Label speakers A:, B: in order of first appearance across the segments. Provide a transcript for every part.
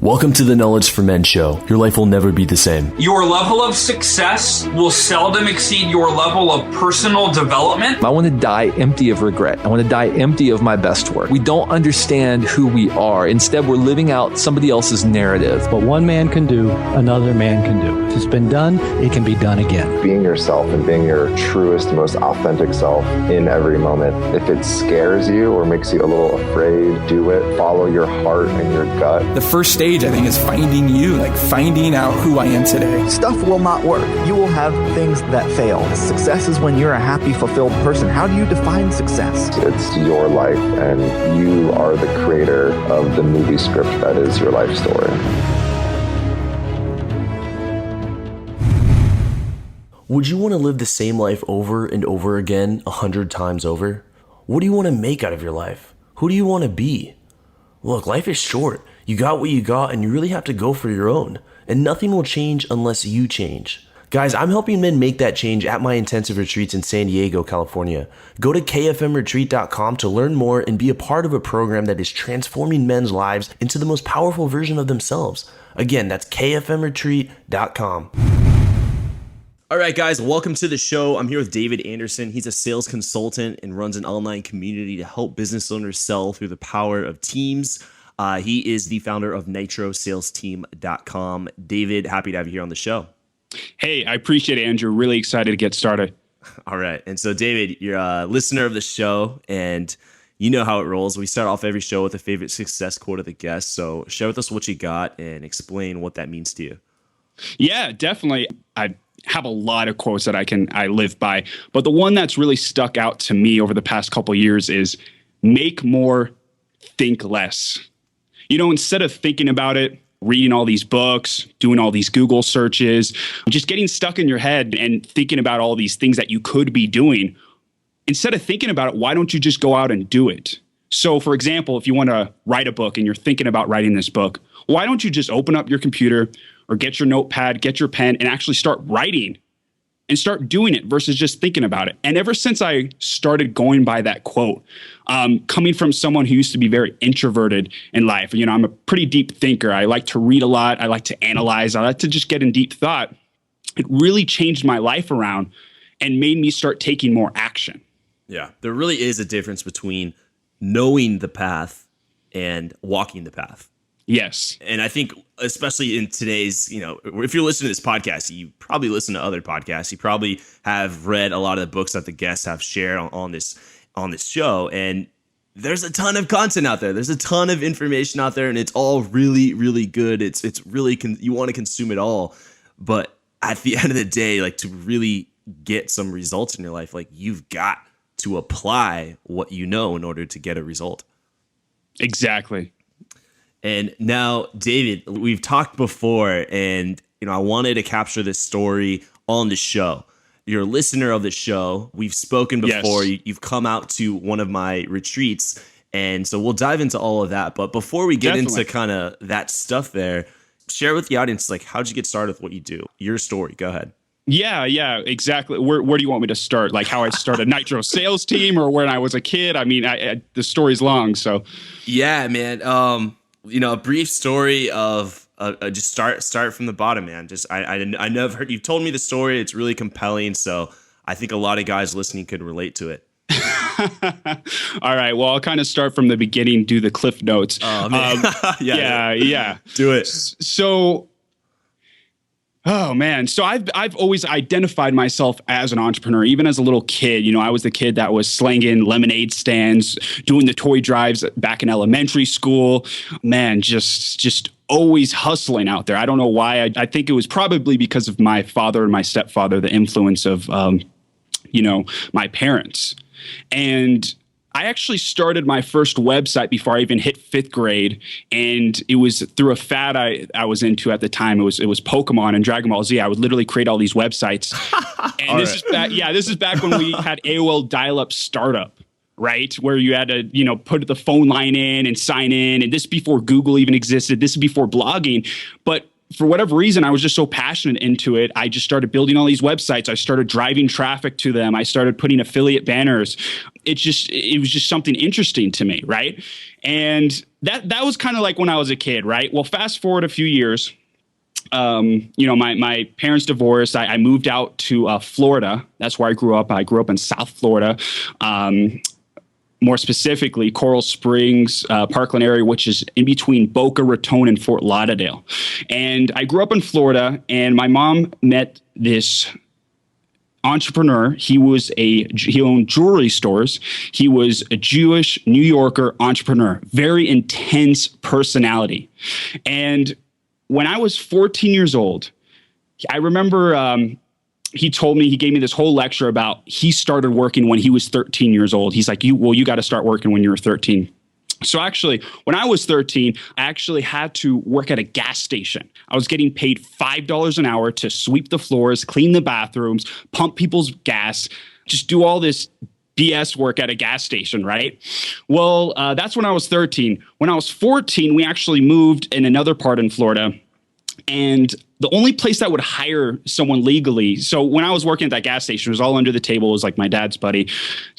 A: Welcome to the Knowledge for Men show. Your life will never be the same.
B: Your level of success will seldom exceed your level of personal development.
C: I want to die empty of regret. I want to die empty of my best work. We don't understand who we are. Instead, we're living out somebody else's narrative.
D: What one man can do, another man can do. If it's been done, it can be done again.
E: Being yourself and being your truest, most authentic self in every moment. If it scares you or makes you a little afraid, do it. Follow your heart and your gut.
F: The first stage, I think, is finding you, like finding out who I am today.
G: Stuff will not work. You will have things that fail. Success is when you're a happy, fulfilled person. How do you define success?
E: It's your life, and you are the creator of the movie script that is your life story.
A: Would you want to live the same life over and over again 100 times over? What do you want to make out of your life? Who do you want to be? Look, life is short. You got what you got, and you really have to go for your own. And nothing will change unless you change. Guys, I'm helping men make that change at my intensive retreats in San Diego, California. Go to kfmretreat.com to learn more and be a part of a program that is transforming men's lives into the most powerful version of themselves. Again, that's kfmretreat.com. All right, guys, welcome to the show. I'm here with David Anderson. He's a sales consultant and runs an online community to help business owners sell through the power of teams. He is the founder of nitrosalesteam.com. David, happy to have you here on the show.
H: Hey, I appreciate it, Andrew. Really excited to get started.
A: All right. And so, David, you're a listener of the show, and you know how it rolls. We start off every show with a favorite success quote of the guest. So share with us what you got and explain what that means to you.
H: Yeah, definitely. I have a lot of quotes that I live by, but the one that's really stuck out to me over the past couple of years is make more, think less. You know, instead of thinking about it, reading all these books, doing all these Google searches, just getting stuck in your head and thinking about all these things that you could be doing, instead of thinking about it, why don't you just go out and do it? So, for example, if you want to write a book and you're thinking about writing this book, why don't you just open up your computer or get your notepad, get your pen, and actually start writing and start doing it versus just thinking about it? And ever since I started going by that quote, coming from someone who used to be very introverted in life, you know, I'm a pretty deep thinker. I like to read a lot. I like to analyze. I like to just get in deep thought. It really changed my life around and made me start taking more action.
A: Yeah, there really is a difference between knowing the path and walking the path.
H: Yes.
A: And I think especially in today's, you know, if you're listening to this podcast, you probably listen to other podcasts. You probably have read a lot of the books that the guests have shared on this show. And there's a ton of content out there. There's a ton of information out there, and it's all really, really good. It's really, you want to consume it all. But at the end of the day, like, to really get some results in your life, like, you've got to apply what you know in order to get a result.
H: Exactly.
A: And now, David, we've talked before, and I wanted to capture this story on the show. You're a listener of the show. We've spoken before. Yes. You've come out to one of my retreats, and so we'll dive into all of that. But before we get into kind of that stuff there, share with the audience, like, how'd you get started with what you do? Your story. Go ahead.
H: Yeah, exactly. Where do you want me to start? Like how I started Nitro sales team, or when I was a kid? I mean, the story's long, so.
A: Yeah, man. A brief story of just start from the bottom, man. Just I never heard, you've told me the story. It's really compelling, so I think a lot of guys listening could relate to it.
H: All right. Well, I'll kind of start from the beginning, do the cliff notes.
A: Oh, man.
H: Yeah.
A: Do it.
H: So. Oh, man. So I've always identified myself as an entrepreneur, even as a little kid. You know, I was the kid that was slanging lemonade stands, doing the toy drives back in elementary school. Man, just always hustling out there. I don't know why. I think it was probably because of my father and my stepfather, the influence of, my parents. And I actually started my first website before I even hit fifth grade, and it was through a fad I was into at the time. It was Pokemon and Dragon Ball Z. I would literally create all these websites, and this is back when we had AOL dial-up startup, right? Where you had to put the phone line in and sign in, and this before Google even existed. This is before blogging, but for whatever reason, I was just so passionate into it. I just started building all these websites. I started driving traffic to them. I started putting affiliate banners. it was just something interesting to me, right? And that was kind of like when I was a kid, right? Well, fast forward a few years, my parents divorced. I moved out to Florida. That's where I grew up. I grew up in South Florida. More specifically, Coral Springs, Parkland area, which is in between Boca Raton and Fort Lauderdale. And I grew up in Florida, and my mom met this entrepreneur. He owned jewelry stores. He was a Jewish New Yorker entrepreneur, very intense personality. And when I was 14 years old, I remember he gave me this whole lecture about he started working when he was 13 years old. He's like, you got to start working when you were 13. So actually, when I was 13, I actually had to work at a gas station. I was getting paid $5 an hour to sweep the floors, clean the bathrooms, pump people's gas, just do all this BS work at a gas station, right? Well, that's when I was 13. When I was 14, we actually moved in another part in Florida. And the only place that would hire someone legally, so when I was working at that gas station, it was all under the table. It was like my dad's buddy.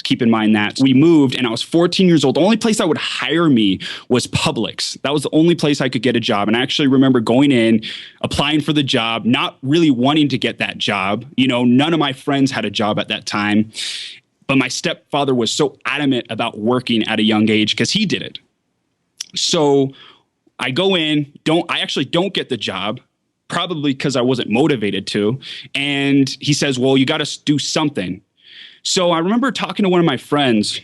H: Keep in mind that we moved and I was 14 years old. The only place that would hire me was Publix. That was the only place I could get a job. And I actually remember going in, applying for the job, not really wanting to get that job. None of my friends had a job at that time. But my stepfather was so adamant about working at a young age because he did it. So I go in, I actually don't get the job, probably because I wasn't motivated to. And he says, well, you got to do something. So I remember talking to one of my friends,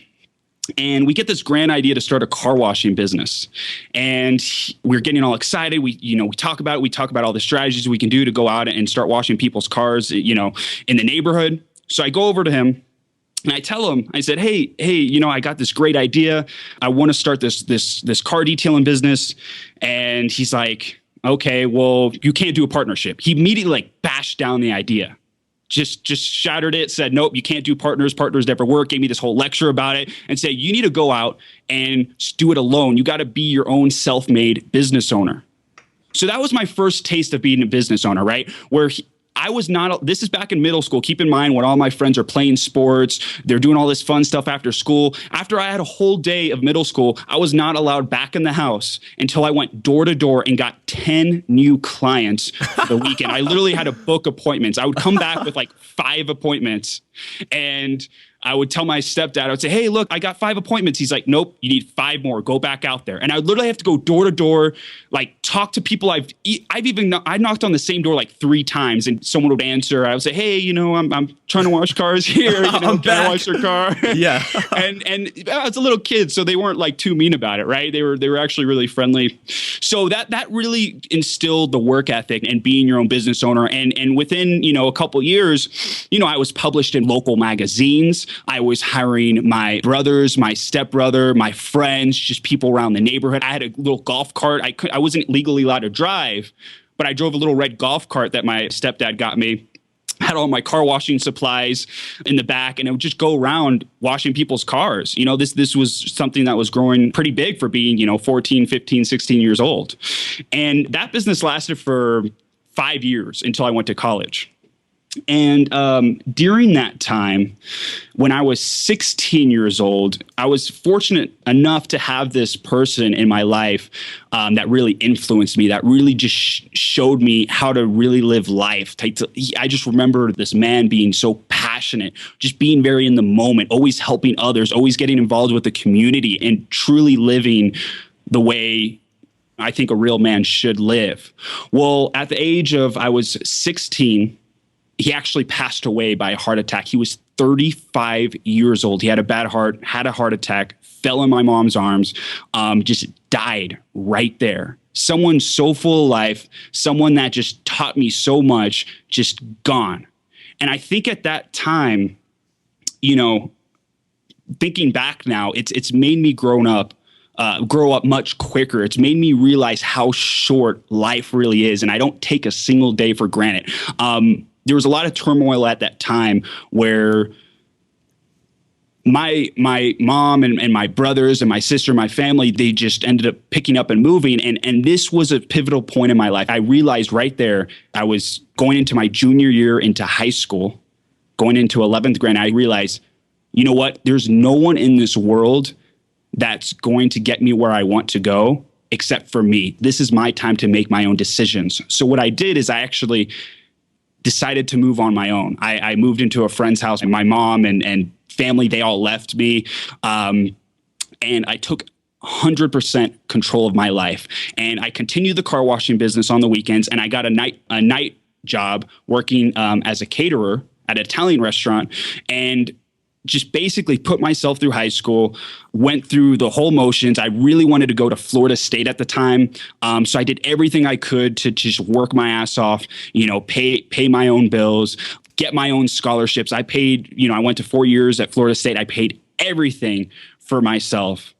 H: and we get this grand idea to start a car washing business. And we're getting all excited. We talk about it. We talk about all the strategies we can do to go out and start washing people's cars, in the neighborhood. So I go over to him. And I tell him, I said, hey, I got this great idea. I want to start this car detailing business. And he's like, okay, well, you can't do a partnership. He immediately bashed down the idea, just shattered it, said, nope, you can't do partners. Partners never work. Gave me this whole lecture about it and said, you need to go out and do it alone. You got to be your own self-made business owner. So that was my first taste of being a business owner, right? Where this is back in middle school. Keep in mind when all my friends are playing sports, they're doing all this fun stuff after school. After I had a whole day of middle school, I was not allowed back in the house until I went door to door and got 10 new clients for the weekend. I literally had to book appointments. I would come back with like 5 appointments, and I would tell my stepdad, I would say, hey, look, I got 5 appointments. He's like, nope, you need 5 more. Go back out there. And I would literally have to go door to door, like talk to people. I knocked on the same door like 3 times and someone would answer. I would say, hey, I'm trying to wash cars here. Can I wash your car?
A: Yeah.
H: and I was a little kid, so they weren't like too mean about it, right? They were actually really friendly. So that really instilled the work ethic and being your own business owner. And within, a couple years, I was published in local magazines. I was hiring my brothers, my stepbrother, my friends, just people around the neighborhood. I had a little golf cart. I wasn't legally allowed to drive, but I drove a little red golf cart that my stepdad got me. Had all my car washing supplies in the back, and it would just go around washing people's cars. This was something that was growing pretty big for being, 14, 15, 16 years old. And that business lasted for 5 years until I went to college. And during that time, when I was 16 years old, I was fortunate enough to have this person in my life that really influenced me, that really just showed me how to really live life. I just remember this man being so passionate, just being very in the moment, always helping others, always getting involved with the community, and truly living the way I think a real man should live. Well, at the age of, I was 16, he actually passed away by a heart attack. He was 35 years old. He had a bad heart, had a heart attack, fell in my mom's arms, just died right there. Someone so full of life, someone that just taught me so much, just gone. And I think at that time, thinking back now, it's made me grow up much quicker. It's made me realize how short life really is. And I don't take a single day for granted. There was a lot of turmoil at that time where my mom and my brothers and my sister, my family, they just ended up picking up and moving. And this was a pivotal point in my life. I realized right there, I was going into my junior year into high school, going into 11th grade. I realized you know what? There's no one in this world that's going to get me where I want to go except for me. This is my time to make my own decisions. So what I did is I actually decided to move on my own. I moved into a friend's house, and my mom and family, they all left me. And I took 100% control of my life. And I continued the car washing business on the weekends, and I got a night job working as a caterer at an Italian restaurant, and just basically put myself through high school, went through the whole motions. I really wanted to go to Florida State at the time. So I did everything I could to just work my ass off, pay my own bills, get my own scholarships. I paid, I went to 4 years at Florida State. I paid everything for myself.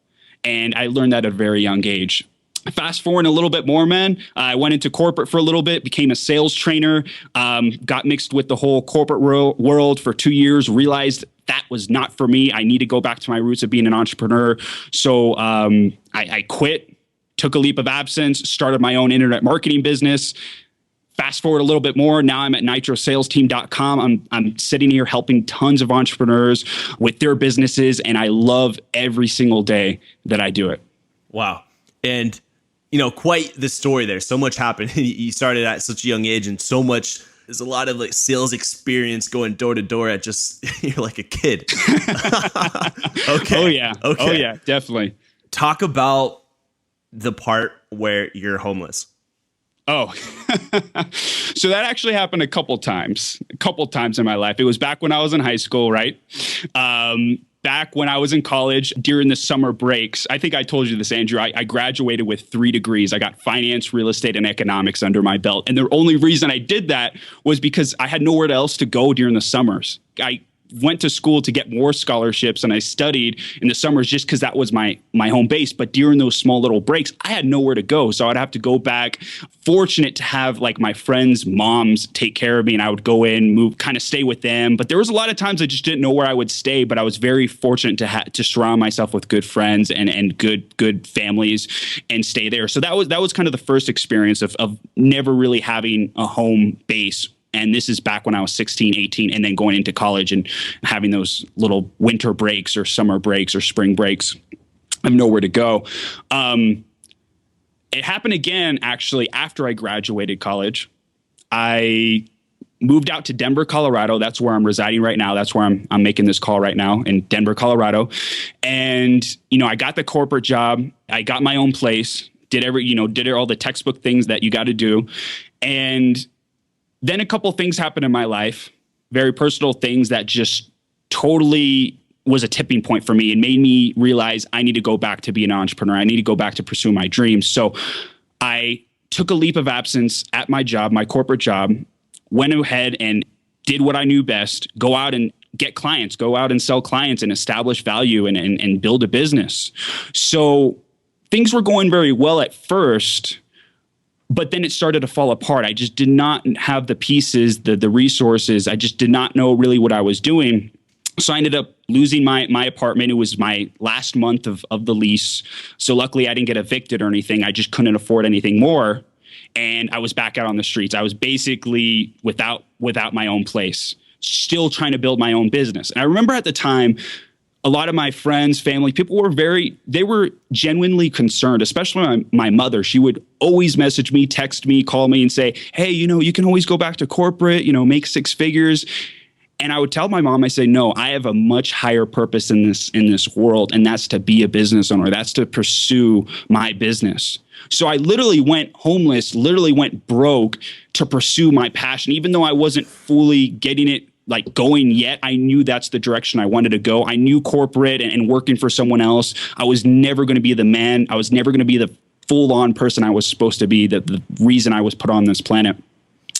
H: And I learned that at a very young age. Fast forward a little bit more, man. I went into corporate for a little bit, became a sales trainer, got mixed with the whole corporate world for 2 years, realized that was not for me. I need to go back to my roots of being an entrepreneur. So I quit, took a leap of absence, started my own internet marketing business. Fast forward a little bit more. Now I'm at nitrosalesteam.com. I'm sitting here helping tons of entrepreneurs with their businesses, and I love every single day that I do it.
A: Wow. And quite the story there. So much happened. You started at such a young age, and so much. There's a lot of sales experience going door to door at just, you're like a kid. Okay.
H: Oh yeah.
A: Okay.
H: Oh yeah, definitely.
A: Talk about the part where you're homeless.
H: Oh, so that actually happened a couple times in my life. It was back when I was in high school, right? Back when I was in college during the summer breaks. I think I told you this, Andrew. I graduated with 3 degrees. I got finance, real estate, and economics under my belt. And the only reason I did that was because I had nowhere else to go during the summers. I went to school to get more scholarships, and I studied in the summers just because that was my home base. But during those small little breaks, I had nowhere to go. So I'd have to go back. Fortunate to have my friends' moms take care of me, and I would go in, move, kind of stay with them. But there was a lot of times I just didn't know where I would stay. But I was very fortunate to surround myself with good friends and good families and stay there. So that was kind of the first experience of never really having a home base. And this is back when I was 16, 18, and then going into college and having those little winter breaks or summer breaks or spring breaks. I have nowhere to go. It happened again, actually, after I graduated college. I moved out to Denver, Colorado. That's where I'm residing right now. That's where I'm making this call right now, in Denver, Colorado. And, I got the corporate job. I got my own place, did all the textbook things that you got to do. And then a couple things happened in my life, very personal things that just totally was a tipping point for me and made me realize I need to go back to be an entrepreneur. I need to go back to pursue my dreams. So I took a leap of absence at my job, my corporate job, went ahead and did what I knew best, go out and get clients, go out and sell clients and establish value and build a business. So things were going very well at first, but then it started to fall apart. I just did not have the pieces, the resources. I just did not know really what I was doing. So I ended up losing my apartment. It was my last month of the lease. So luckily I didn't get evicted or anything. I just couldn't afford anything more. And I was back out on the streets. I was basically without my own place, still trying to build my own business. And I remember at the time, a lot of my friends, family, people they were genuinely concerned, especially my mother. She would always message me, text me, call me and say, hey, you can always go back to corporate, make 6 figures. And I would tell my mom, I say, no, I have a much higher purpose in this world. And that's to be a business owner. That's to pursue my business. So I literally went homeless, literally went broke to pursue my passion. Even though I wasn't fully getting it going yet, I knew that's the direction I wanted to go. I knew corporate and working for someone else, I was never going to be the man. I was never going to be the full-on person I was supposed to be, the reason I was put on this planet.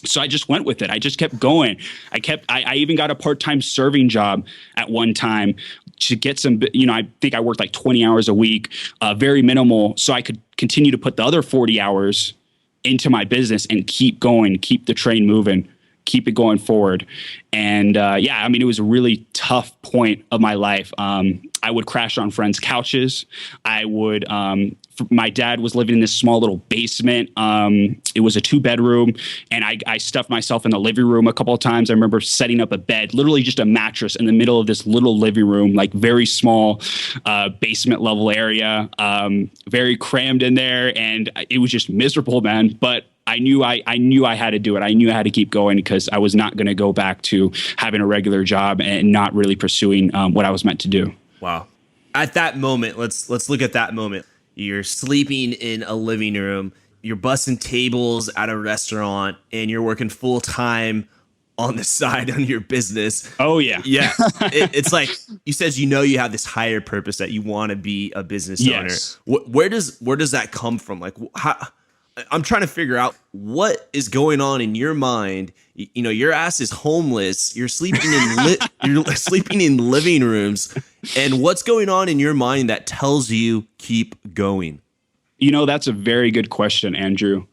H: So I just went with it. I just kept going. I even got a part-time serving job at one time to get some, I think I worked 20 hours a week, very minimal. So I could continue to put the other 40 hours into my business and keep going, keep the train moving, keep it going forward. And it was a really tough point of my life. I would crash on friends' couches. I would my dad was living in this small little basement. It was a 2-bedroom, and I stuffed myself in the living room a couple of times. I remember setting up a bed, literally just a mattress in the middle of this little living room, like very small basement level area, very crammed in there, and it was just miserable, man. But I knew I had to do it. I knew I had to keep going because I was not going to go back to having a regular job and not really pursuing what I was meant to do.
A: Wow. At that moment, let's look at that moment. You're sleeping in a living room, you're busting tables at a restaurant, and you're working full time on the side on your business.
H: Oh yeah.
A: Yeah. It's like you said, you have this higher purpose that you want to be a business owner. Where does that come from? Like, how, I'm trying to figure out what is going on in your mind. Your ass is homeless. You're sleeping in you're sleeping in living rooms, and what's going on in your mind that tells you keep going?
H: That's a very good question, Andrew.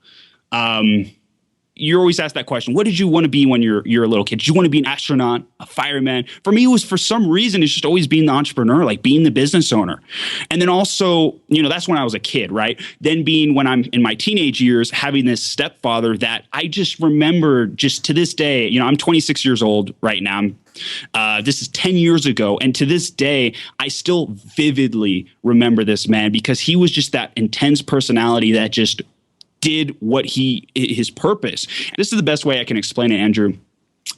H: You're always asked that question. What did you want to be when you're a little kid? Did you want to be an astronaut, a fireman? For me, it was, for some reason, it's just always being the entrepreneur, like being the business owner. And then also, that's when I was a kid, right? Then being, when I'm in my teenage years, having this stepfather that I just remember, just to this day, I'm 26 years old right now. This is 10 years ago. And to this day, I still vividly remember this man, because he was just that intense personality that just did what his purpose. This is the best way I can explain it, Andrew.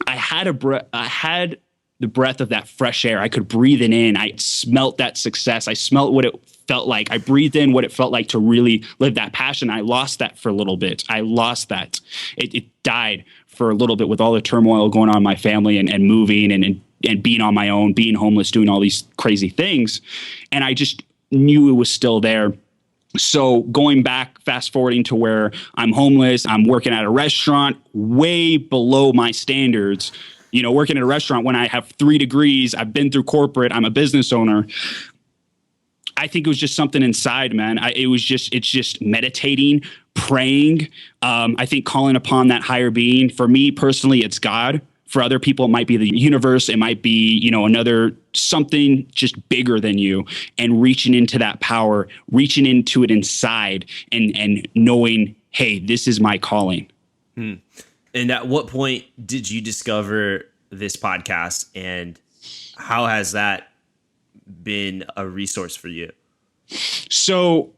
H: I had the breath of that fresh air. I could breathe it in. I smelt that success. I smelt what it felt like. I breathed in what it felt like to really live that passion. I lost that for a little bit. I lost that. It died for a little bit with all the turmoil going on in my family and moving and being on my own, being homeless, doing all these crazy things. And I just knew it was still there. So going back, fast forwarding to where I'm homeless, I'm working at a restaurant way below my standards, working at a restaurant when I have 3 degrees, I've been through corporate, I'm a business owner. I think it was just something inside, man. It's just meditating, praying. I think calling upon that higher being. For me personally, it's God. For other people, it might be the universe. It might be, another something just bigger than you, and reaching into that power, reaching into it inside and knowing, hey, this is my calling.
A: And at what point did you discover this podcast, and how has that been a resource for you?
H: So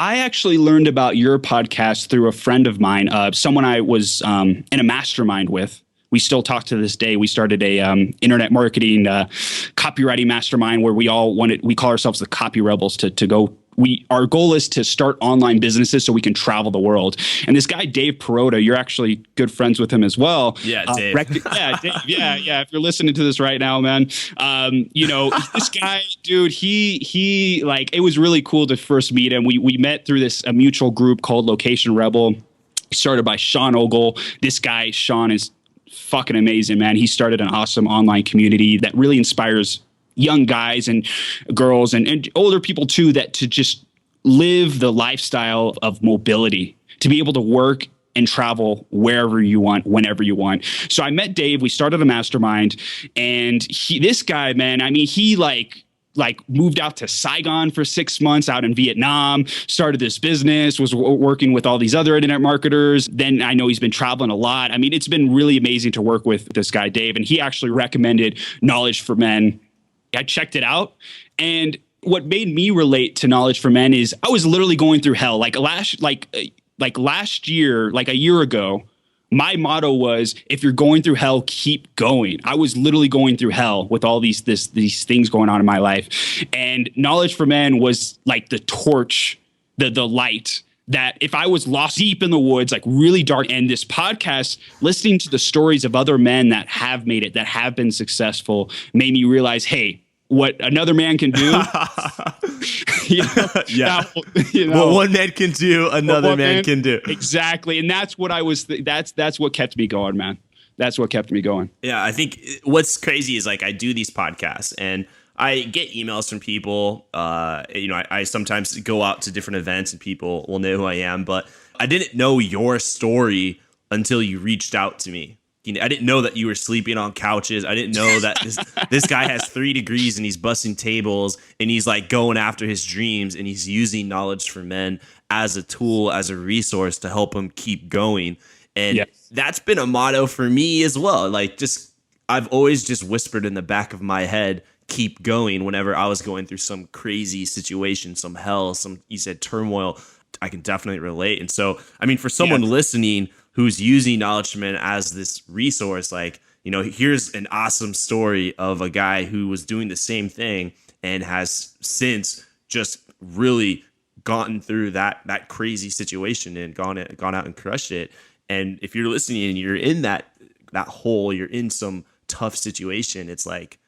H: I actually learned about your podcast through a friend of mine, someone I was in a mastermind with. We still talk to this day. We started a internet marketing copywriting mastermind where we call ourselves the Copy Rebels to go. Our goal is to start online businesses so we can travel the world. And this guy, Dave Perota, you're actually good friends with him as well.
A: Yeah, Dave.
H: Dave. Yeah. If you're listening to this right now, man, this guy, dude, he like, it was really cool to first meet him. We met through a mutual group called Location Rebel, started by Sean Ogle. This guy, Sean, is fucking amazing, man. He started an awesome online community that really inspires young guys and girls and older people too, to just live the lifestyle of mobility, to be able to work and travel wherever you want, whenever you want. So I met Dave, we started a mastermind, and this guy, man, I mean, he like moved out to Saigon for 6 months out in Vietnam, started this business, was working with all these other internet marketers. Then I know he's been traveling a lot. I mean, it's been really amazing to work with this guy, Dave, and he actually recommended Knowledge for Men. I checked it out, and what made me relate to Knowledge for Men is I was literally going through hell. Like last year, like a year ago, my motto was, if you're going through hell, keep going. I was literally going through hell with all these things going on in my life. And Knowledge for Men was like the torch, the light, that if I was lost deep in the woods, like really dark, and this podcast, listening to the stories of other men that have made it, that have been successful, made me realize, hey, what another man can do.
A: What one man can do, another man can do.
H: Exactly. And that's what that's what kept me going, man. That's what kept me going.
A: Yeah. I think what's crazy is, like, I do these podcasts and I get emails from people. I sometimes go out to different events and people will know who I am, but I didn't know your story until you reached out to me. I didn't know that you were sleeping on couches. I didn't know that this guy has 3 degrees and he's busting tables and he's like going after his dreams and he's using Knowledge for Men as a tool, as a resource to help him keep going. And that's been a motto for me as well. Like, I've always just whispered in the back of my head, keep going, whenever I was going through some crazy situation, some hell, you said turmoil. I can definitely relate. And so, I mean, for someone listening who's using Knowledge for Men as this resource, like, here's an awesome story of a guy who was doing the same thing and has since just really gotten through that crazy situation and gone out and crushed it. And if you're listening and you're in that hole, you're in some tough situation, it's like,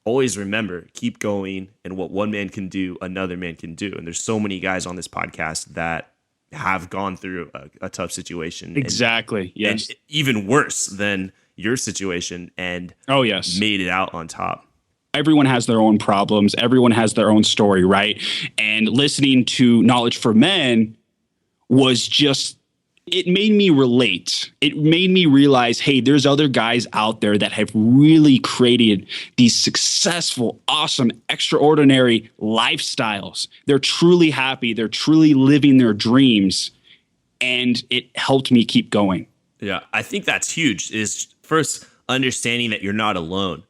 A: always remember, keep going, and what one man can do, another man can do. And there's so many guys on this podcast that have gone through a tough situation.
H: Exactly.
A: And even worse than your situation and made it out on top.
H: Everyone has their own problems. Everyone has their own story, right? And listening to Knowledge for Men was it made me relate. It made me realize, hey, there's other guys out there that have really created these successful, awesome, extraordinary lifestyles. They're truly happy. They're truly living their dreams. And it helped me keep going.
A: Yeah, I think that's huge, is first understanding that you're not alone.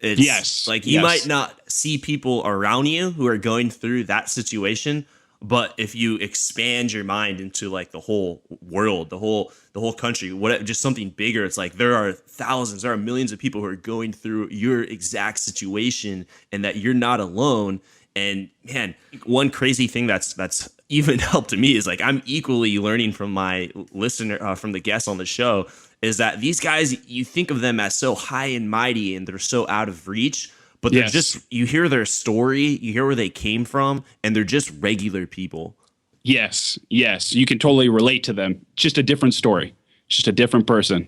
A: It's like you might not see people around you who are going through that situation, but if you expand your mind into like the whole world, the whole country, just something bigger, it's like there are thousands, there are millions of people who are going through your exact situation, and that you're not alone. And man, one crazy thing that's even helped me is like I'm equally learning from my listener, from the guests on the show, is that these guys, you think of them as so high and mighty and they're so out of reach. But they're you hear their story, you hear where they came from, and they're just regular people.
H: Yes. You can totally relate to them. Just a different story. Just a different person.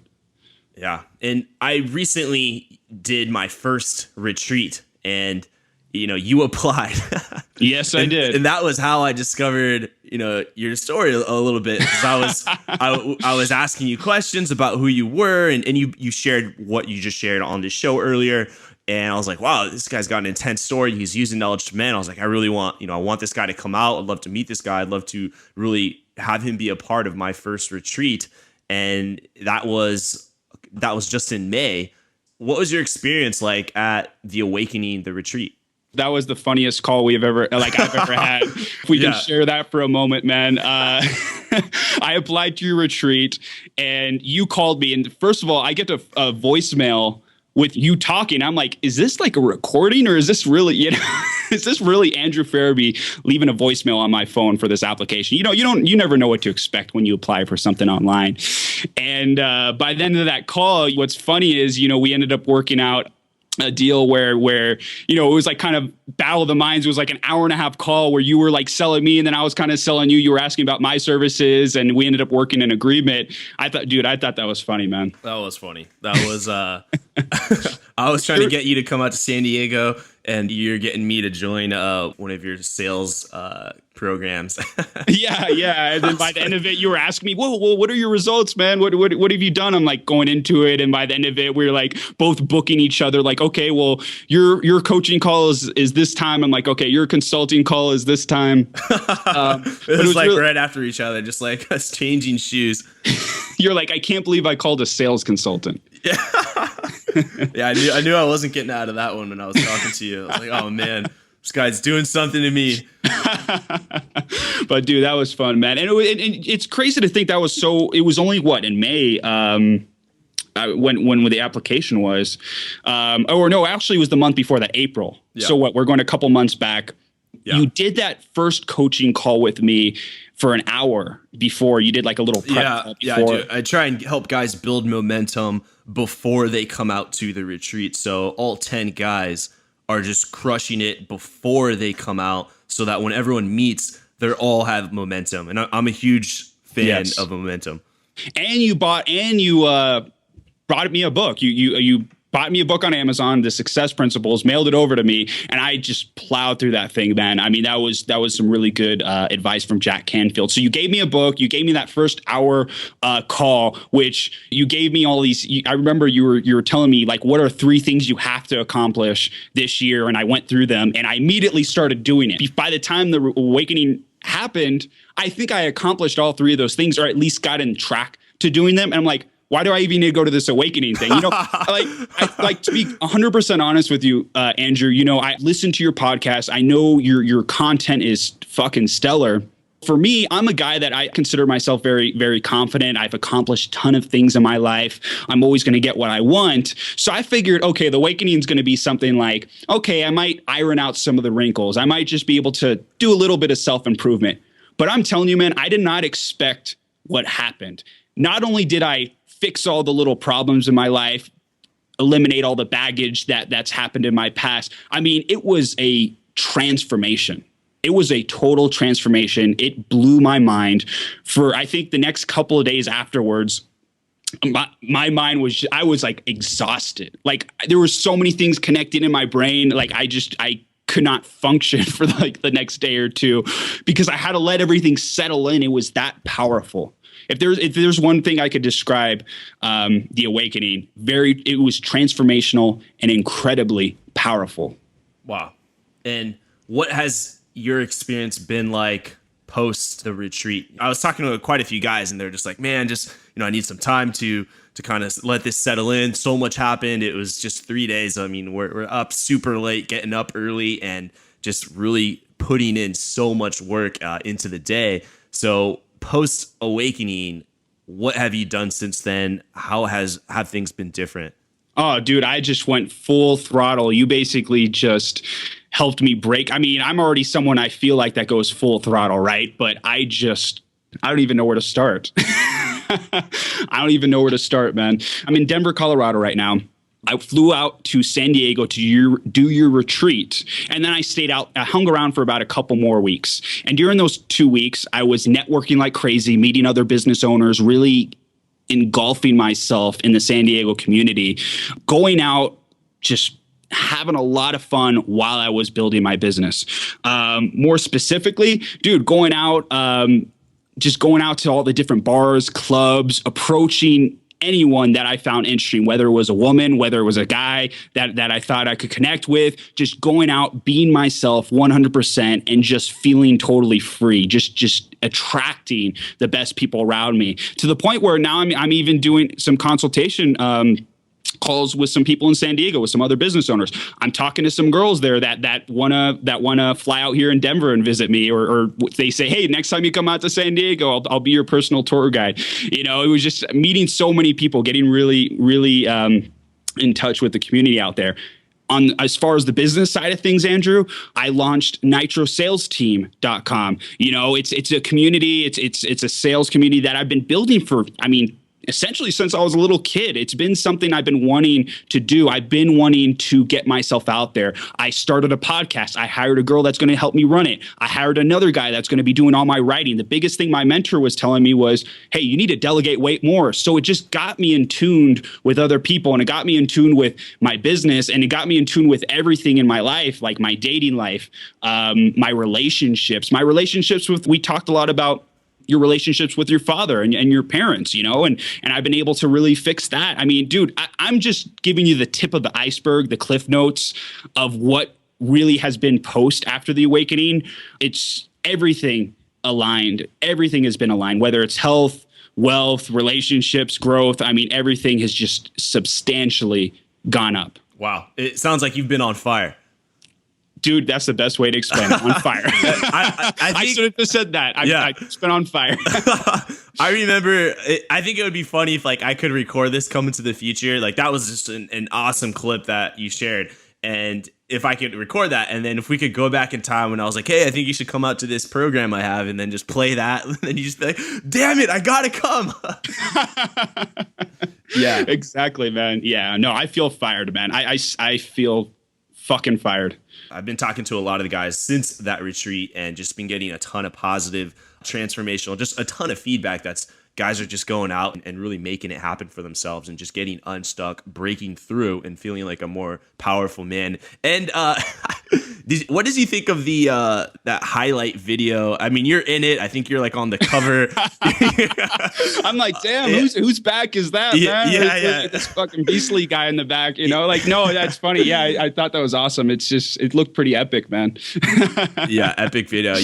A: Yeah. And I recently did my first retreat, and, you applied.
H: Yes, I did.
A: And that was how I discovered, your story a little bit. Because I was asking you questions about who you were, and you shared what you just shared on the show earlier. And I was like, wow, this guy's got an intense story. He's using Knowledge for Men. I was like, I really want, I want this guy to come out. I'd love to meet this guy. I'd love to really have him be a part of my first retreat. And that was just in May. What was your experience like at the Awakening, the retreat?
H: That was the funniest call I've ever had. If we can share that for a moment, man. I applied to your retreat and you called me. And first of all, I get a voicemail with you talking. I'm like, is this like a recording, or is this really, is this really Andrew Farabee leaving a voicemail on my phone for this application? You never know what to expect when you apply for something online. And by the end of that call, what's funny is, we ended up working out a deal where it was like kind of battle of the minds. It was like an hour and a half call where you were like selling me, and then I was kind of selling you. You were asking about my services, and we ended up working an agreement. I thought that was funny, man.
A: That was funny. That was I was trying to get you to come out to San Diego, and you're getting me to join one of your sales programs.
H: Yeah. And then by the end of it, you were asking me, well, what are your results, man? What have you done? I'm like going into it. And by the end of it, we're like both booking each other like, okay, well, your coaching call is this time. I'm like, okay, your consulting call is this time.
A: It was like really, right after each other, just like us changing shoes.
H: You're like, I can't believe I called a sales consultant.
A: Yeah. Yeah, I knew I wasn't getting out of that one when I was talking to you. I was like, oh man, this guy's doing something to me.
H: But dude, that was fun, man. And it's crazy to think it was only in May, when the application was, actually it was the month before that, April. Yeah. So we're going a couple months back. Yeah. You did that first coaching call with me for an hour before. You did like a little prep call before.
A: Yeah, I do. I try and help guys build momentum before they come out to the retreat. So all 10 guys are just crushing it before they come out, so that when everyone meets, they all have momentum. And I'm a huge fan of momentum.
H: And you bought me a book. You bought me a book on Amazon, The Success Principles, mailed it over to me, and I just plowed through that thing, man. I mean, that was some really good advice from Jack Canfield. So you gave me a book, you gave me that first hour call, which you gave me all these. I remember you were telling me, like, what are 3 things you have to accomplish this year, and I went through them, and I immediately started doing it. By the time the awakening happened, I think I accomplished all 3 of those things, or at least got in track to doing them. And I'm like, why do I even need to go to this awakening thing? You know, like to be 100% honest with you, Andrew, you know, I listen to your podcast. I know your content is fucking stellar. For me, I'm a guy that I consider myself very, very confident. I've accomplished a ton of things in my life. I'm always going to get what I want. So I figured, okay, the awakening is going to be something like, okay, I might iron out some of the wrinkles. I might just be able to do a little bit of self-improvement. But I'm telling you, man, I did not expect what happened. Not only did I fix all the little problems in my life, eliminate all the baggage that's happened in my past, I mean, it was a transformation. It was a total transformation. It blew my mind. For, I think, the next couple of days afterwards, my mind was I was like exhausted. Like, there were so many things connecting in my brain. Like, I could not function for like the next day or two because I had to let everything settle in. It was that powerful. If there's one thing I could describe the awakening, it was transformational and incredibly powerful.
A: Wow. And what has your experience been like post the retreat? I was talking to quite a few guys, and they're just like, man, just, you know, I need some time to kind of let this settle in. So much happened. It was just 3 days. I mean, we're up super late, getting up early, and just really putting in so much work into the day. So post awakening, what have you done since then? How have things been different?
H: Oh, dude, I just went full throttle. You basically just helped me break. I mean, I'm already someone I feel like that goes full throttle, right? But I don't even know where to start. I don't even know where to start, man. I'm in Denver, Colorado right now. I flew out to San Diego to do your retreat. And then I stayed out, I hung around for about a couple more weeks. And during those 2 weeks, I was networking like crazy, meeting other business owners, really engulfing myself in the San Diego community, going out, just having a lot of fun while I was building my business. More specifically, dude, going out, just going out to all the different bars, clubs, approaching anyone that I found interesting, whether it was a woman, whether it was a guy that I thought I could connect with, just going out, being myself 100% and just feeling totally free, just attracting the best people around me, to the point where now I'm even doing some consultation calls with some people in San Diego, with some other business owners. I'm talking to some girls there that wanna fly out here in Denver and visit me, or they say, hey, next time you come out to San Diego, I'll be your personal tour guide. You know, it was just meeting so many people, getting really, really in touch with the community out there. As far as the business side of things, Andrew, I launched nitrosalesteam.com. You know, it's a community, it's a sales community that I've been building for, essentially since I was a little kid. It's been something I've been wanting to do. I've been wanting to get myself out there. I started a podcast. I hired a girl that's going to help me run it. I hired another guy that's going to be doing all my writing. The biggest thing my mentor was telling me was, hey, you need to delegate way more. So it just got me in tune with other people, and it got me in tune with my business, and it got me in tune with everything in my life, like my dating life, my relationships with, we talked a lot about your relationships with your father and your parents, you know, and I've been able to really fix that. I mean, dude, I'm just giving you the tip of the iceberg, the cliff notes of what really has been post after the awakening. It's everything aligned. Everything has been aligned, whether it's health, wealth, relationships, growth. I mean, everything has just substantially gone up.
A: Wow. It sounds like you've been on fire.
H: Dude, that's the best way to explain it. On fire. I should have just said that. I've been on fire.
A: I remember, I think it would be funny if like I could record this coming to the future. Like that was just an awesome clip that you shared. And if I could record that, and then if we could go back in time when I was like, hey, I think you should come out to this program I have, and then just play that, and then you just be like, damn it, I gotta come.
H: Yeah, exactly, man. Yeah, no, I feel fired, man. I feel fucking fired.
A: I've been talking to a lot of the guys since that retreat and just been getting a ton of positive, transformational, just a ton of feedback that's guys are just going out and really making it happen for themselves and just getting unstuck, breaking through, and feeling like a more powerful man. And what did you think of the that highlight video? I mean, you're in it. I think you're like on the cover.
H: I'm like, damn, whose back is that, man? Look at this fucking beastly guy in the back, Like, no, that's funny. Yeah, I thought that was awesome. It looked pretty epic, man.
A: Yeah, epic video.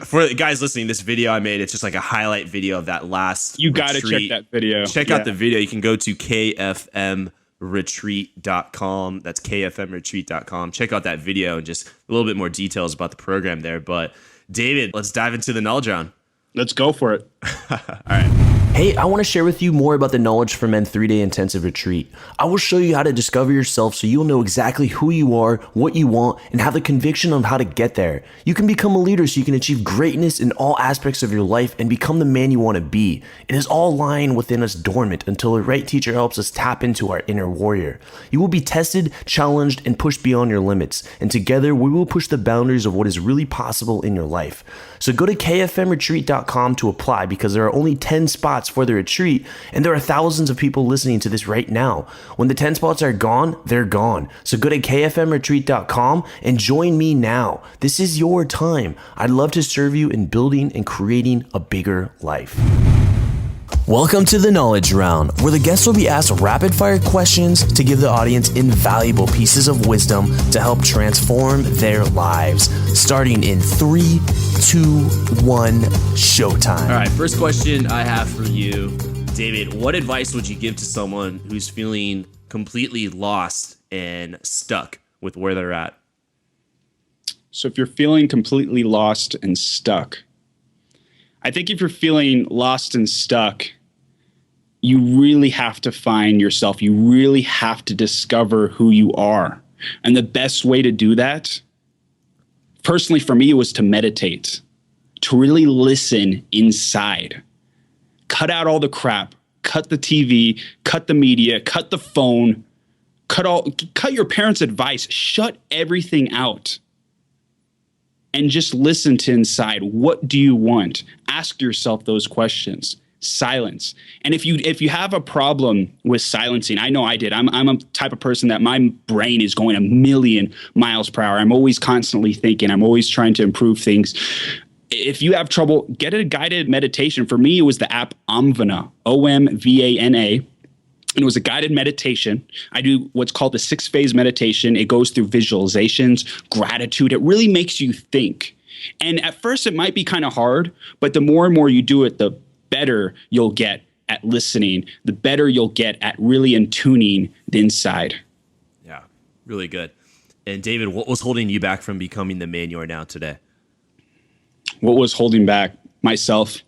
A: For the guys listening, this video I made, it's just like a highlight video of that last
H: You got to
A: retreat.
H: check that video.
A: Check out the video. You can go to kfmretreat.com. That's kfmretreat.com. Check out that video and just a little bit more details about the program there. But David, let's dive into the knowledge round.
H: Let's go for it.
A: All right. Hey, I want to share with you more about the Knowledge for Men 3-day intensive retreat. I will show you how to discover yourself so you'll know exactly who you are, what you want, and have the conviction on how to get there. You can become a leader so you can achieve greatness in all aspects of your life and become the man you want to be. It is all lying within us dormant until the right teacher helps us tap into our inner warrior. You will be tested, challenged, and pushed beyond your limits. And together, we will push the boundaries of what is really possible in your life. So go to kfmretreat.com to apply because there are only 10 spots for the retreat, and there are thousands of people listening to this right now. When the 10 spots are gone, they're gone. So go to kfmretreat.com and join me now. This is your time. I'd love to serve you in building and creating a bigger life. Welcome to the Knowledge Round, where the guests will be asked rapid-fire questions to give the audience invaluable pieces of wisdom to help transform their lives. Starting in 3, 2, 1, showtime. All right, first question I have for you, David. What advice would you give to someone who's feeling completely lost and stuck with where they're at?
H: So if you're feeling completely lost and stuck, I think if you're feeling lost and stuck, you really have to find yourself. You really have to discover who you are. And the best way to do that, personally for me, was to meditate, to really listen inside. Cut out all the crap, cut the TV, cut the media, cut the phone, cut your parents' advice, shut everything out. And just listen to inside. What do you want? Ask yourself those questions. Silence. And if you have a problem with silencing, I know I did. I'm a type of person that my brain is going a million miles per hour. I'm always constantly thinking. I'm always trying to improve things. If you have trouble, get a guided meditation. For me, it was the app Omvana, Omvana. And it was a guided meditation. I do what's called the 6-phase meditation. It goes through visualizations, gratitude. It really makes you think. And at first, it might be kind of hard, but the more and more you do it, the better you'll get at listening, the better you'll get at really tuning the inside.
A: Yeah, really good. And David, what was holding you back from becoming the man you are now today?
H: What was holding back? Myself,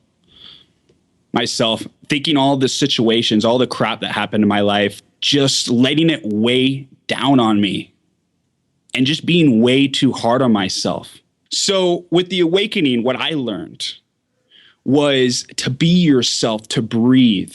H: thinking all the situations, all the crap that happened in my life, just letting it weigh down on me and just being way too hard on myself. So with the awakening, what I learned was to be yourself, to breathe.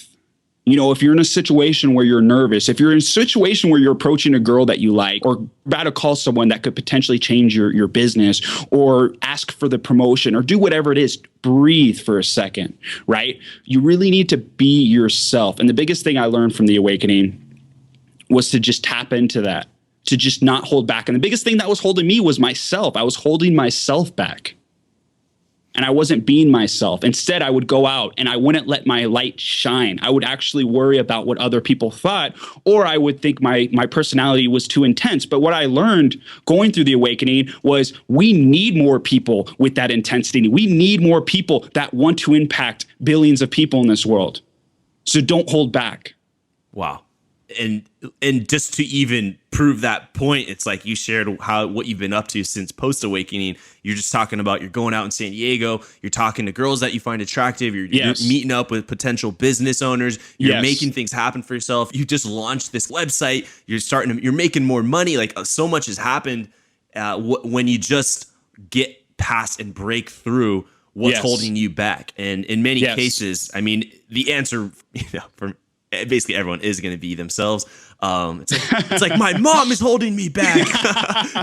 H: If you're in a situation where you're nervous, if you're in a situation where you're approaching a girl that you like, or about to call someone that could potentially change your business, or ask for the promotion, or do whatever it is, breathe for a second, right? You really need to be yourself. And the biggest thing I learned from the awakening was to just tap into that, to just not hold back. And the biggest thing that was holding me was myself. I was holding myself back. And I wasn't being myself. Instead, I would go out and I wouldn't let my light shine. I would actually worry about what other people thought, or I would think my personality was too intense. But what I learned going through the awakening was we need more people with that intensity. We need more people that want to impact billions of people in this world. So don't hold back.
A: Wow. And just to even prove that point, it's like you shared what you've been up to since post-awakening. You're just talking about you're going out in San Diego, you're talking to girls that you find attractive, you're meeting up with potential business owners, you're making things happen for yourself. You just launched this website, you're making more money. Like so much has happened when you just get past and break through what's holding you back. And in many cases, I mean, the answer, for basically everyone is going to be themselves. It's like my mom is holding me back.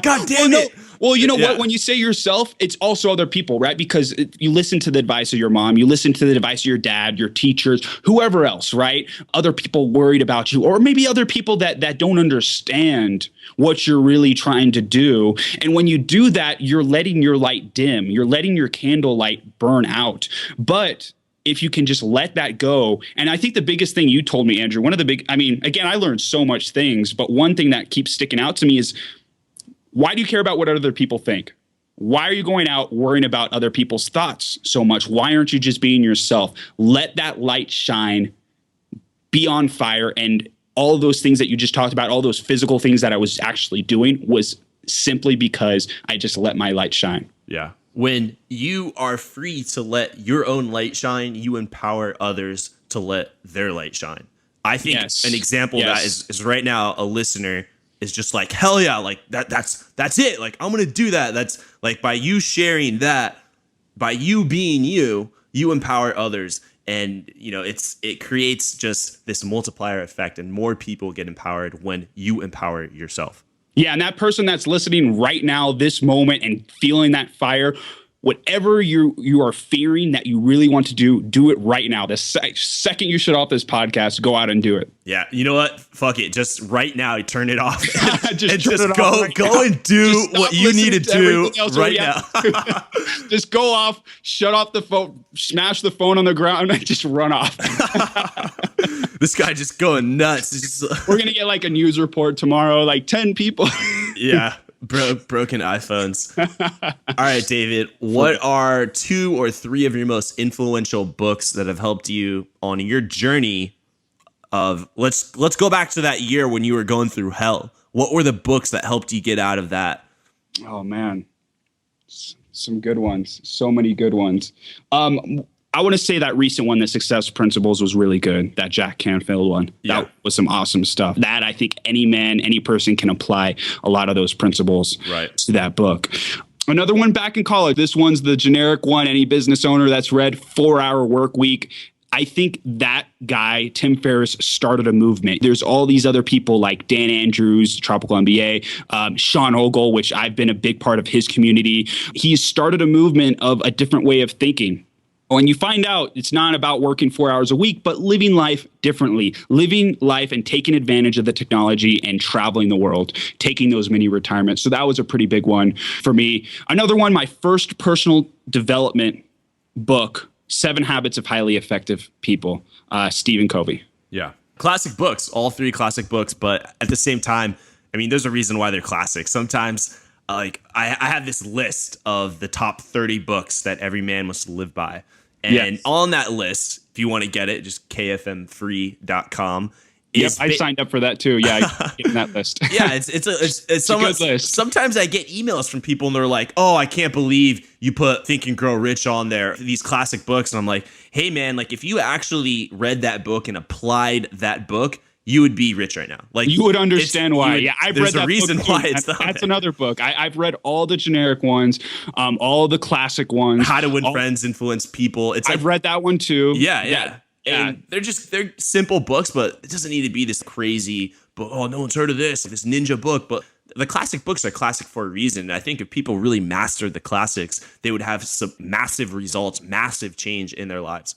A: God damn it.
H: Well, you know what? When you say yourself, it's also other people, right? Because you listen to the advice of your mom, you listen to the advice of your dad, your teachers, whoever else, right? Other people worried about you, or maybe other people that don't understand what you're really trying to do. And when you do that, you're letting your light dim. You're letting your candle light burn out. But if you can just let that go. And I think the biggest thing you told me, Andrew, again, I learned so much things, but one thing that keeps sticking out to me is, why do you care about what other people think? Why are you going out worrying about other people's thoughts so much? Why aren't you just being yourself? Let that light shine, be on fire. And all those things that you just talked about, all those physical things that I was actually doing, was simply because I just let my light shine.
A: Yeah. When you are free to let your own light shine, you empower others to let their light shine. I think an example of that is right now, a listener is just like, hell yeah, like that's it. Like, I'm going to do that. That's like, by you sharing that, by you being you, you empower others. And, you know, it creates just this multiplier effect, and more people get empowered when you empower yourself.
H: Yeah. And that person that's listening right now, this moment, and feeling that fire, whatever you are fearing that you really want to do it right now. The second you shut off this podcast, go out and do it.
A: Yeah. You know what? Fuck it. Just right now, turn it off.
H: just
A: go and do what you need to do right now.
H: Just go off, shut off the phone, smash the phone on the ground, and just run off.
A: This guy just going nuts.
H: We're going to get like a news report tomorrow, like 10 people.
A: Yeah. Broken iPhones. All right, David, what are 2 or 3 of your most influential books that have helped you on your journey of, let's go back to that year when you were going through hell. What were the books that helped you get out of that?
H: Oh man, some good ones. So many good ones. I want to say that recent one, The Success Principles, was really good. That Jack Canfield one. Yeah. That was some awesome stuff. That I think any man, any person can apply a lot of those principles to that book. Another one back in college. This one's the generic one. Any business owner that's read 4-Hour Work Week. I think that guy, Tim Ferriss, started a movement. There's all these other people like Dan Andrews, Tropical MBA, Sean Ogle, which I've been a big part of his community. He's started a movement of a different way of thinking. When you find out it's not about working 4 hours a week, but living life differently, living life and taking advantage of the technology and traveling the world, taking those mini retirements. So that was a pretty big one for me. Another one, my first personal development book, 7 Habits of Highly Effective People, Stephen Covey.
A: Yeah. Classic books, all 3 classic books. But at the same time, I mean, there's a reason why they're classic. Sometimes like I have this list of the top 30 books that every man must live by. And on that list, if you want to get it, just kfmfree.com.
H: I signed up for that too. Yeah, get in that list.
A: Yeah, it's a good list. Sometimes I get emails from people and they're like, "Oh, I can't believe you put Think and Grow Rich on there, these classic books." And I'm like, "Hey man, like if you actually read that book and applied that book, you would be rich right now. Like
H: you would understand why." Yeah, I've read that. There's a
A: reason why it's
H: that's another book. I've read all the generic ones, all the classic ones.
A: How to Win Friends, Influence People.
H: I've read that one too.
A: Yeah. And they're simple books, but it doesn't need to be this crazy book. Oh, no one's heard of this ninja book. But the classic books are classic for a reason. I think if people really mastered the classics, they would have some massive results, massive change in their lives.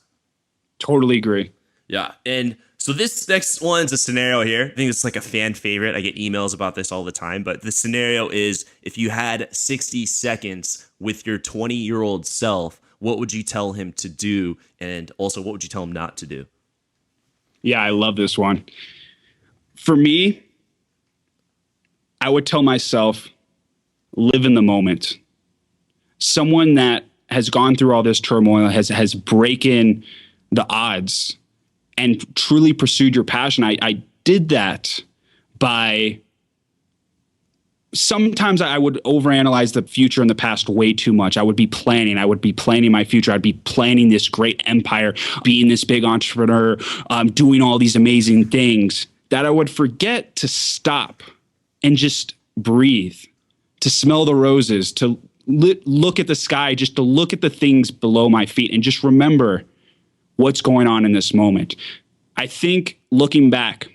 H: Totally agree.
A: Yeah. And so this next one's a scenario here. I think it's like a fan favorite. I get emails about this all the time. But the scenario is, if you had 60 seconds with your 20-year-old self, what would you tell him to do? And also, what would you tell him not to do?
H: Yeah, I love this one. For me, I would tell myself, live in the moment. Someone that has gone through all this turmoil, has broken the odds and truly pursued your passion. I did that by... Sometimes I would overanalyze the future and the past way too much. I would be planning my future. I'd be planning this great empire, being this big entrepreneur, doing all these amazing things, that I would forget to stop and just breathe, to smell the roses, to look at the sky, just to look at the things below my feet and just remember what's going on in this moment. I think looking back,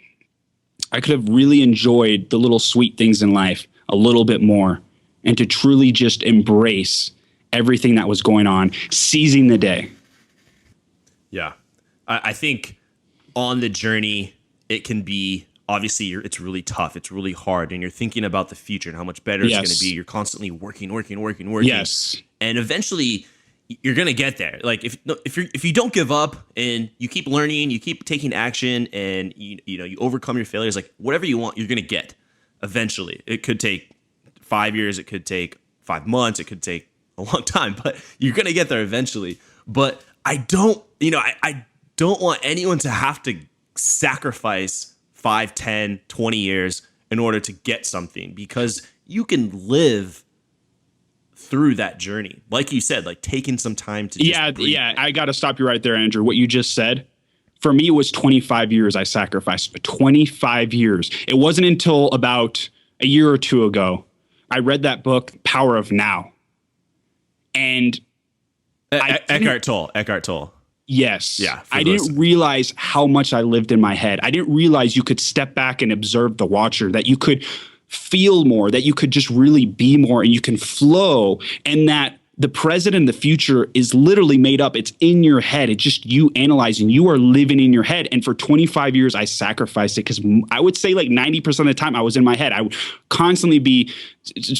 H: I could have really enjoyed the little sweet things in life a little bit more and to truly just embrace everything that was going on, seizing the day.
A: Yeah. I think on the journey, it can be, obviously, it's really tough. It's really hard. And you're thinking about the future and how much better it's going to be. You're constantly working.
H: Yes.
A: And eventually, you're going to get there. Like, if you don't give up and you keep learning, you keep taking action, and you overcome your failures, like, whatever you want, you're going to get eventually. It could take 5 years. It could take 5 months. It could take a long time, but you're going to get there eventually. But I don't want anyone to have to sacrifice 5, 10, 20 years in order to get something, because you can live through that journey. Like you said, like taking some time to just breathe.
H: I got to stop you right there, Andrew. What you just said, for me, it was 25 years I sacrificed. 25 years. It wasn't until about a year or two ago I read that book, Power of Now. And
A: Eckhart Tolle.
H: Yes.
A: Yeah.
H: I didn't realize how much I lived in my head. I didn't realize you could step back and observe the watcher, that you could feel more, that you could just really be more, and you can flow, and that the present and the future is literally made up. It's in your head. It's just you analyzing. You are living in your head. And for 25 years, I sacrificed it, because I would say like 90% of the time I was in my head. I would constantly be,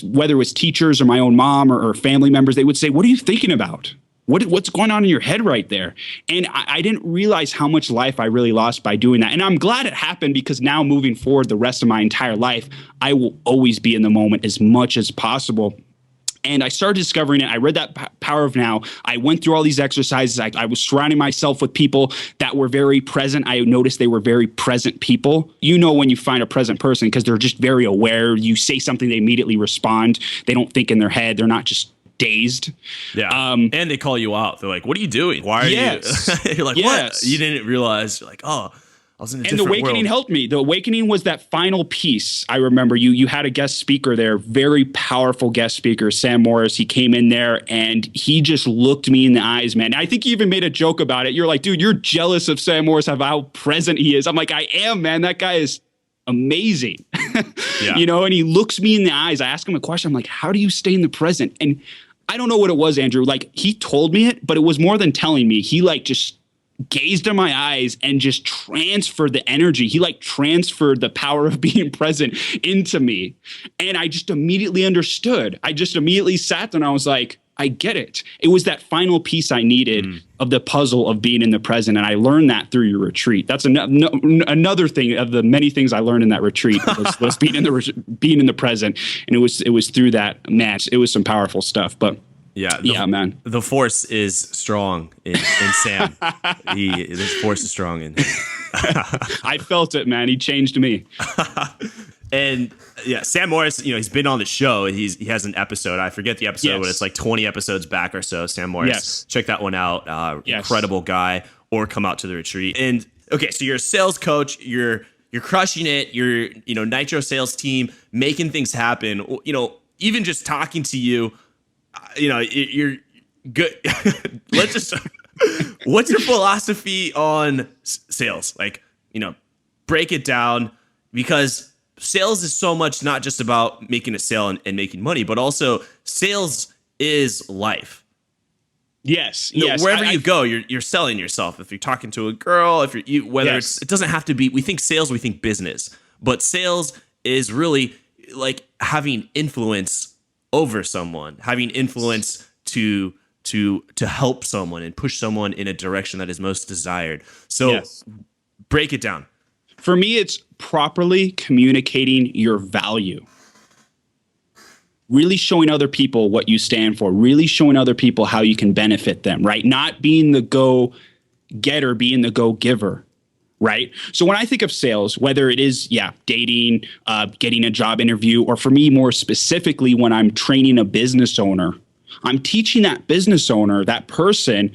H: whether it was teachers or my own mom or family members, they would say, "What are you thinking about? What's going on in your head right there?" And I didn't realize how much life I really lost by doing that. And I'm glad it happened, because now moving forward the rest of my entire life, I will always be in the moment as much as possible. And I started discovering it. I read that Power of Now. I went through all these exercises. I was surrounding myself with people that were very present. I noticed they were very present people. You know when you find a present person, because they're just very aware. You say something, they immediately respond. They don't think in their head. They're not just dazed.
A: Yeah. And they call you out. They're like, "What are you doing? Why are you?" You're like, "What?" You didn't realize. You're like, "Oh, I was in a different world."
H: And the awakening helped me. The awakening was that final piece. I remember you had a guest speaker there, very powerful guest speaker, Sam Morris. He came in there and he just looked me in the eyes, man. I think you even made a joke about it. You're like, "Dude, you're jealous of Sam Morris, of how present he is." I'm like, "I am, man. That guy is amazing."
A: Yeah.
H: And he looks me in the eyes. I ask him a question. I'm like, "How do you stay in the present?" And I don't know what it was, Andrew. Like, he told me it, but it was more than telling me. He like just gazed in my eyes and just transferred the energy. He like transferred the power of being present into me. And I just immediately understood. I just immediately sat there and I was like, I get it. It was that final piece I needed of the puzzle of being in the present. And I learned that through your retreat. That's another thing of the many things I learned in that retreat was being in the present. And it was through that match. It was some powerful stuff, but yeah, man.
A: The force is strong in Sam. This force is strong in him.
H: I felt it, man. He changed me.
A: And yeah, Sam Morris, he's been on the show. He has an episode. I forget the episode, but it's like 20 episodes back or so. Sam Morris, check that one out. Incredible guy. Or come out to the retreat. And okay, so you're a sales coach. You're crushing it. You're Nitro sales team, making things happen. Even just talking to you, you're good. What's your philosophy on sales? Like, break it down, because sales is so much not just about making a sale and making money, but also sales is life.
H: Yes.
A: Wherever you go, you're selling yourself. If you're talking to a girl, it doesn't have to be. We think sales, we think business, but sales is really like having influence over someone, having influence to help someone and push someone in a direction that is most desired. So break it down.
H: For me, it's properly communicating your value. Really showing other people what you stand for. Really showing other people how you can benefit them, right? Not being the go-getter, being the go-giver, right? So when I think of sales, whether it is, dating, getting a job interview, or for me, more specifically, when I'm training a business owner, I'm teaching that business owner, that person,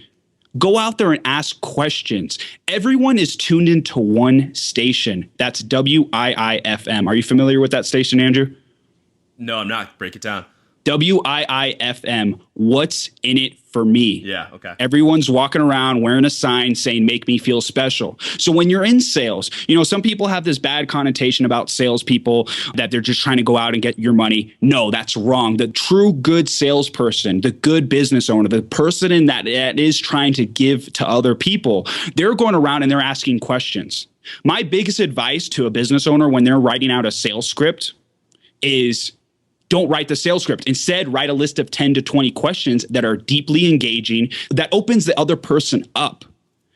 H: go out there and ask questions. Everyone is tuned into one station. That's WIIFM. Are you familiar with that station, Andrew?
A: No, I'm not. Break it down.
H: WIIFM. What's in it for me?
A: Yeah. Okay.
H: Everyone's walking around wearing a sign saying, make me feel special. So when you're in sales, some people have this bad connotation about salespeople that they're just trying to go out and get your money. No, that's wrong. The true good salesperson, the good business owner, the person that is trying to give to other people, they're going around and they're asking questions. My biggest advice to a business owner when they're writing out a sales script is don't write the sales script. Instead, write a list of 10 to 20 questions that are deeply engaging, that opens the other person up.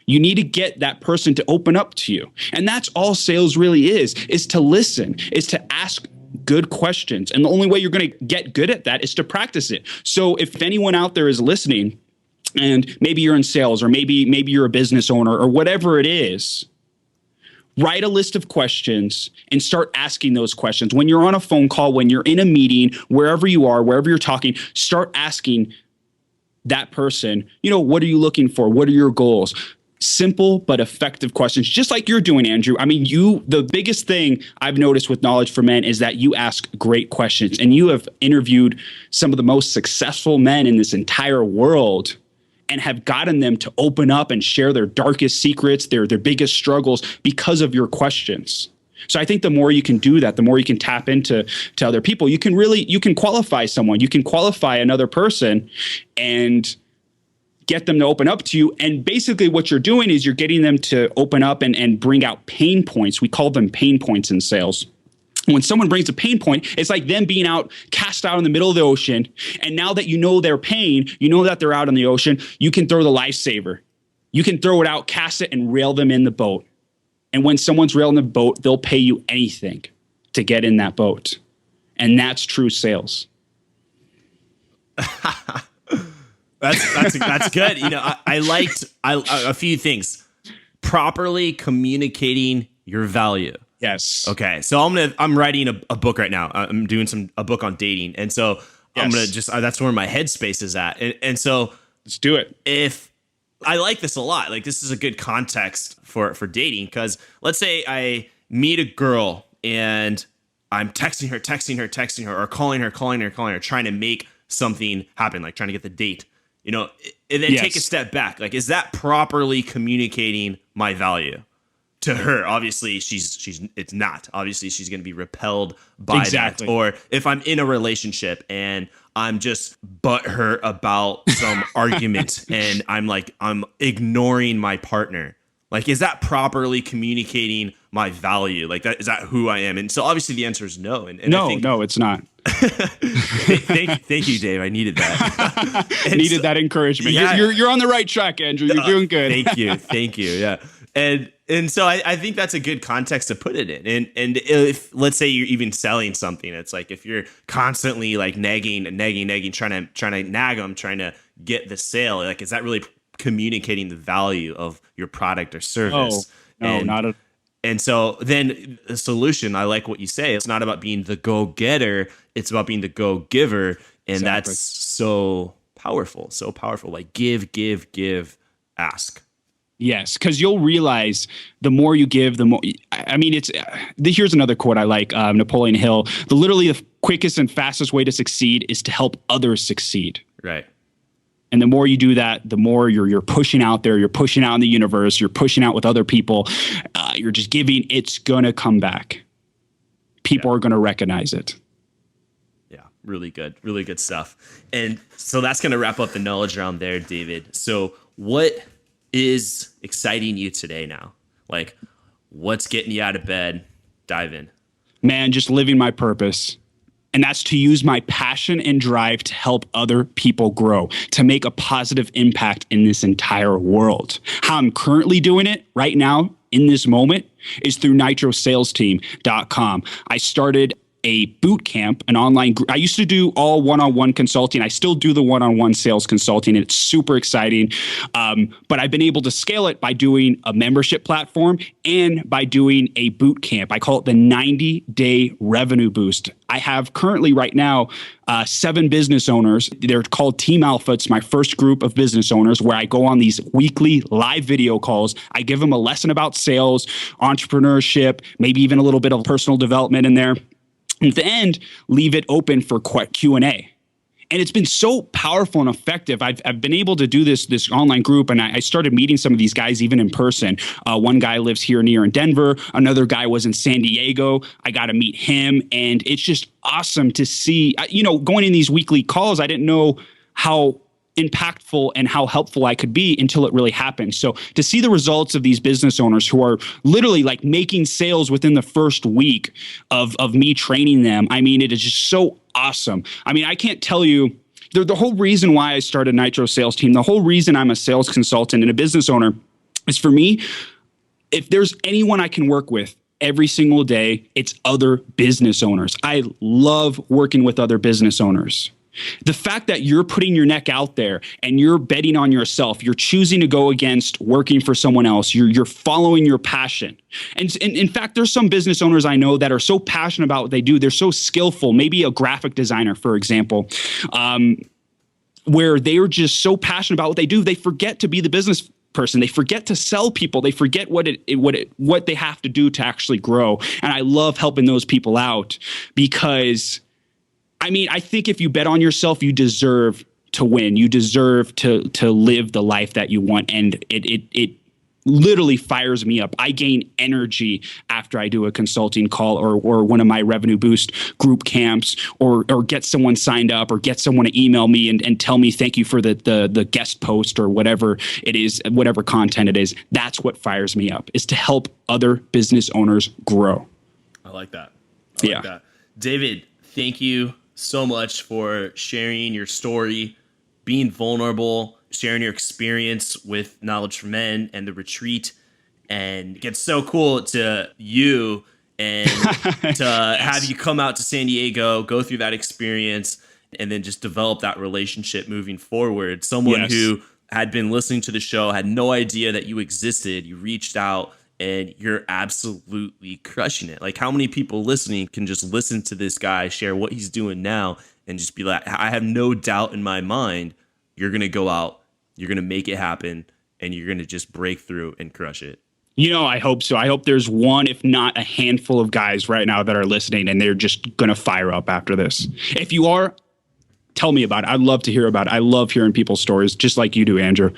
H: You need to get that person to open up to you. And that's all sales really is to listen, is to ask good questions. And the only way you're going to get good at that is to practice it. So if anyone out there is listening, and maybe you're in sales, or maybe you're a business owner, or whatever it is, write a list of questions and start asking those questions. When you're on a phone call, when you're in a meeting, wherever you are, wherever you're talking, start asking that person, what are you looking for? What are your goals? Simple but effective questions, just like you're doing, Andrew. I mean, the biggest thing I've noticed with Knowledge for Men is that you ask great questions, and you have interviewed some of the most successful men in this entire world and have gotten them to open up and share their darkest secrets, their biggest struggles because of your questions. So I think the more you can do that, the more you can tap into other people. You can qualify someone, you can qualify another person and get them to open up to you. And basically what you're doing is you're getting them to open up and bring out pain points. We call them pain points in sales. When someone brings a pain point, it's like them being cast out in the middle of the ocean. And now that you know their pain, you know that they're out in the ocean, you can throw the lifesaver. You can throw it out, cast it, and rail them in the boat. And when someone's railing the boat, they'll pay you anything to get in that boat. And that's true sales.
A: That's good. I liked a few things. Properly communicating your value.
H: Yes.
A: Okay. So I'm writing a book right now. I'm doing a book on dating. And so I'm going to that's where my headspace is at. And so
H: let's do it.
A: If I like this a lot, like this is a good context for dating, because let's say I meet a girl and I'm texting her, or calling her, trying to make something happen, like trying to get the date, and then take a step back. Like, is that properly communicating my value? To her, obviously, it's not. Obviously, she's going to be repelled by that. Or if I'm in a relationship and I'm just butthurt about some argument and I'm ignoring my partner, like, is that properly communicating my value? Like, is that who I am? And so obviously the answer is no. And
H: no, it's not.
A: Thank you, Dave. I needed that.
H: Needed that encouragement. Yeah. You're on the right track, Andrew. You're doing good.
A: Thank you. Yeah. And so I think that's a good context to put it in. And if, let's say you're even selling something, it's like if you're constantly like nagging, trying to nag them, trying to get the sale, like, is that really communicating the value of your product or service?
H: Not at.
A: And so then the solution, I like what you say. It's not about being the go-getter. It's about being the go-giver. And that's so powerful. Like give, ask.
H: Yes, because you'll realize the more you give, the more. I mean, here's another quote I like, Napoleon Hill. Literally the quickest and fastest way to succeed is to help others succeed.
A: Right.
H: And the more you do that, the more you're pushing out there, you're pushing out in the universe, you're pushing out with other people, you're just giving, it's going to come back. People are going to recognize it.
A: Yeah, really good stuff. And so that's going to wrap up the knowledge round there, David. So what is exciting you today now? Like, what's getting you out of bed? Dive in.
H: Man, just living my purpose. And that's to use my passion and drive to help other people grow, to make a positive impact in this entire world. How I'm currently doing it right now in this moment is through nitrosalesteam.com. I started a boot camp, an online group. I used to do all one-on-one consulting. I still do the one-on-one sales consulting, and it's super exciting. But I've been able to scale it by doing a membership platform and by doing a boot camp. I call it the 90-day revenue boost. I have currently right now 7 business owners. They're called Team Alpha. It's my first group of business owners where I go on these weekly live video calls. I give them a lesson about sales, entrepreneurship, maybe even a little bit of personal development in there. At the end, leave it open for Q&A. And it's been so powerful and effective. I've been able to do this online group, and I started meeting some of these guys even in person. One guy lives here near in Denver. Another guy was in San Diego. I got to meet him, and it's just awesome to see. Going in these weekly calls, I didn't know how impactful and how helpful I could be until it really happened. So to see the results of these business owners who are literally like making sales within the first week of me training them, I mean, it is just so awesome. I mean, I can't tell you the whole reason why I started Nitro Sales Team, the whole reason I'm a sales consultant and a business owner is, for me, if there's anyone I can work with every single day, it's other business owners. I love working with other business owners. The fact that you're putting your neck out there and you're betting on yourself, you're choosing to go against working for someone else, you're following your passion. And in fact, there's some business owners I know that are so passionate about what they do. They're so skillful, maybe a graphic designer, for example, where they're just so passionate about what they do, they forget to be the business person. They forget to sell people. They forget what they have to do to actually grow. And I love helping those people out because, I mean, I think if you bet on yourself, you deserve to win. You deserve to live the life that you want. And it literally fires me up. I gain energy after I do a consulting call or one of my Revenue Boost group camps, or get someone signed up, or get someone to email me and tell me thank you for the guest post or whatever it is, whatever content it is. That's what fires me up, is to help other business owners grow.
A: I like that. I like that. David, thank you so much for sharing your story, being vulnerable, sharing your experience with Knowledge for Men and the retreat. And it gets so cool to you and to have you come out to San Diego, go through that experience, and then just develop that relationship moving forward. Someone who had been listening to the show, had no idea that you existed. You reached out, and you're absolutely crushing it. Like, how many people listening can just listen to this guy share what he's doing now and just be like, I have no doubt in my mind you're going to go out, you're going to make it happen, and you're going to just break through and crush it.
H: I hope so. I hope there's one, if not a handful of guys right now that are listening, and they're just going to fire up after this. If you are, tell me about it. I'd love to hear about it. I love hearing people's stories, just like you do, Andrew.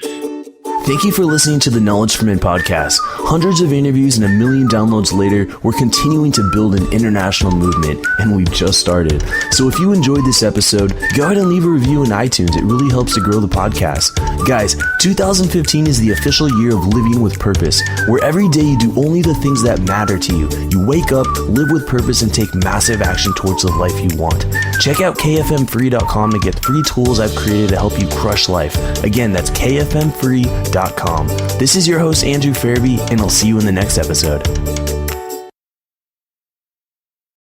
A: Thank you for listening to the Knowledge for Men podcast. Hundreds of interviews and 1 million downloads later, we're continuing to build an international movement, and we've just started. So if you enjoyed this episode, go ahead and leave a review in iTunes. It really helps to grow the podcast. Guys, 2015 is the official year of living with purpose, where every day you do only the things that matter to you. You wake up, live with purpose, and take massive action towards the life you want. Check out kfmfree.com to get free tools I've created to help you crush life. Again, that's kfmfree.com. This is your host, Andrew Fairby, and I'll see you in the next episode.